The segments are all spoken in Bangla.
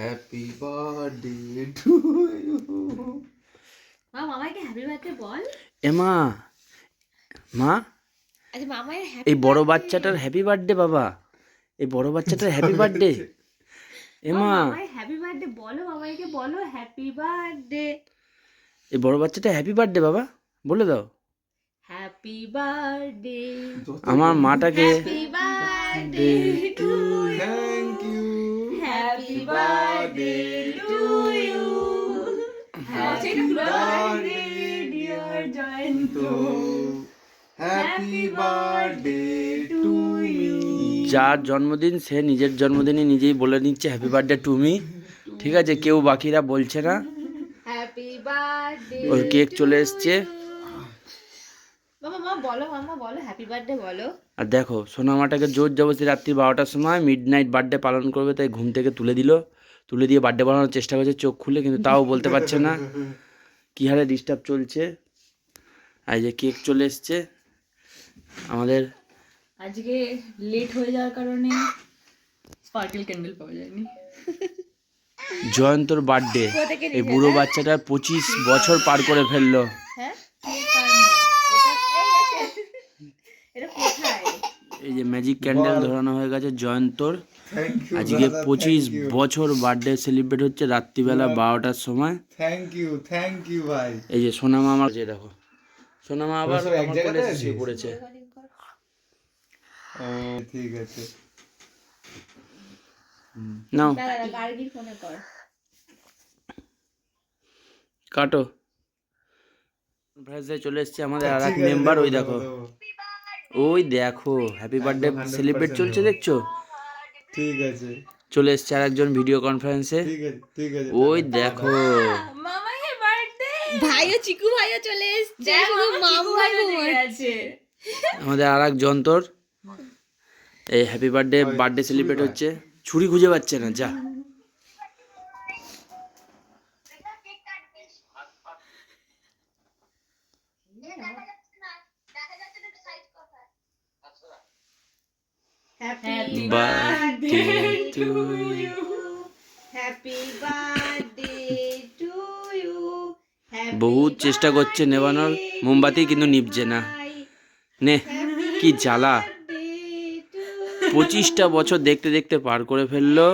Happy birthday to you. মা মামাইকে হ্যাপি বার্থডে বল। এমা মা আচ্ছা মামাইয়ের হ্যাপি এই বড় বাচ্চাটার হ্যাপি বার্থডে বাবা, এই বড় বাচ্চাটার হ্যাপি বার্থডে। এমা মামাই হ্যাপি বার্থডে বলো, মামাইকে বলো হ্যাপি বার্থডে। এই বড় বাচ্চাটা হ্যাপি বার্থডে বাবা বলে দাও। হ্যাপি বার্থডে আমার মাটাকে happy birthday to thank you. Happy birthday to you happy birthday dear Jayanta happy birthday to you. যার জন্মদিন সে নিজের জন্মদিনে নিজেই বলে নিচ্ছে হ্যাপি বার্থডে টু মি, ঠিক আছে? কেউ বাকিরা বলছে না। হ্যাপি বার্থডে ওর কেক চলে এসছে। মামা বলো, মামা বলো হ্যাপি বার্থডে বলো। আর দেখো সোনামাটাকে জোর জবরদস্তি রাত্রি 12টার সময় মিড নাইট বার্থডে পালন করবে তাই ঘুম থেকে তুলে দিয়ে বার্থডে বানানোর চেষ্টা করছে চোখ খুলে, কিন্তু তাও বলতে পারছে না, কী হারে ডিস্টার্ব চলছে। আর এই যে কেক চলে এসছে আমাদের। আজকে লেট হয়ে যাওয়ার কারণে স্পার্কেল ক্যান্ডেল পাওয়া যায়নি। জয়ন্তর বার্থডে, এই বুড়ো বাচ্চাটার 25 বছর পার করে ফেললো। হ্যাঁ এটা কোথায়? এই যে ম্যাজিক ক্যান্ডেল ধরানো হয়ে গেছে জয়ন্তর। থ্যাংক ইউ আজকে 25 বছর বার্থডে সেলিব্রেট হচ্ছে রাত্রিবেলা 12টার সময়। থ্যাংক ইউ ভাই। এই যে সোনামা আমার, যে দেখো সোনামা আবার সব এক আমার জায়গাতে কোলে আছিস? শুয়ে পড়েছে। ঠিক আছে। নাও দাদা গার্গির ফোনে কর। কাটো। কনফারেন্সে চলে এসছে আমাদের আর এক ঠিক আছে, মেম্বার। ওই দেবো, দেখো দেবো। ওই দেখো হ্যাপি বার্থডে 100% সেলিব্রেট চলছে দেখছো? ঠিক আছে চলে এসছে আর একজন ভিডিও কনফারেন্সে। ঠিক আছে। ওই দেখো মামাইয়ের বার্থডে, ভাইও চিকু ভাইও চলে এসেছে, শুধু মাম্মা আছে। আমাদের আর এক যন্তর। এই হ্যাপি বার্থডে সেলিব্রেট হচ্ছে। ছুরি খুঁজে পাচ্ছে না, যা happy birthday to happy birthday to you. বহুত চেষ্টা করছে নেভানোর মোমবাতি, কিন্তু নিভছে না। নে কি জ্বালা, 25টা বছর দেখতে দেখতে পার করে ফেললো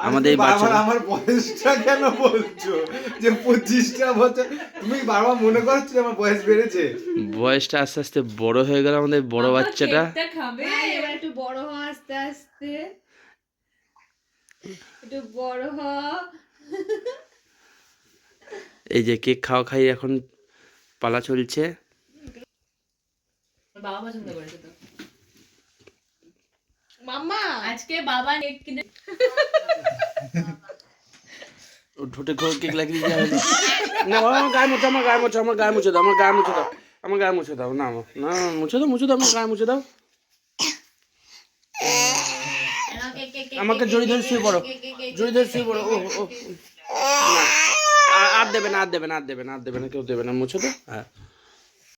আমাদের এই বাচ্চা। আমার বয়সটা কেন বলছো যে 25টা বছর? তুমি বারবার মনে করছো যে আমার বয়স বেড়েছে? বয়সটা আস্তে আস্তে বড় হয়ে গেল আমাদের বড় বাচ্চাটা। কেকটা খাবে? এবার একটু বড় হ, আস্তে আস্তে একটু বড় হ। এই যে কেক খাই এখন পালা চলছে। বাবা পছন্দ করেছে তো। মাম্মা আজকে বাবা কেক কিনে ও ঠোঁটে কেক লাগিয়ে দিয়ে না, আমার গায়ে মুছে দাও, আমার গায়ে মুছে দাও, না না মুছে দাও, আমার গায়ে মুছে দাও। আমাকে জড়ি ধরে শুয়ে পড়ো, ও না, আর দেবে না, কেউ দেবে না, মুছে দাও। হ্যাঁ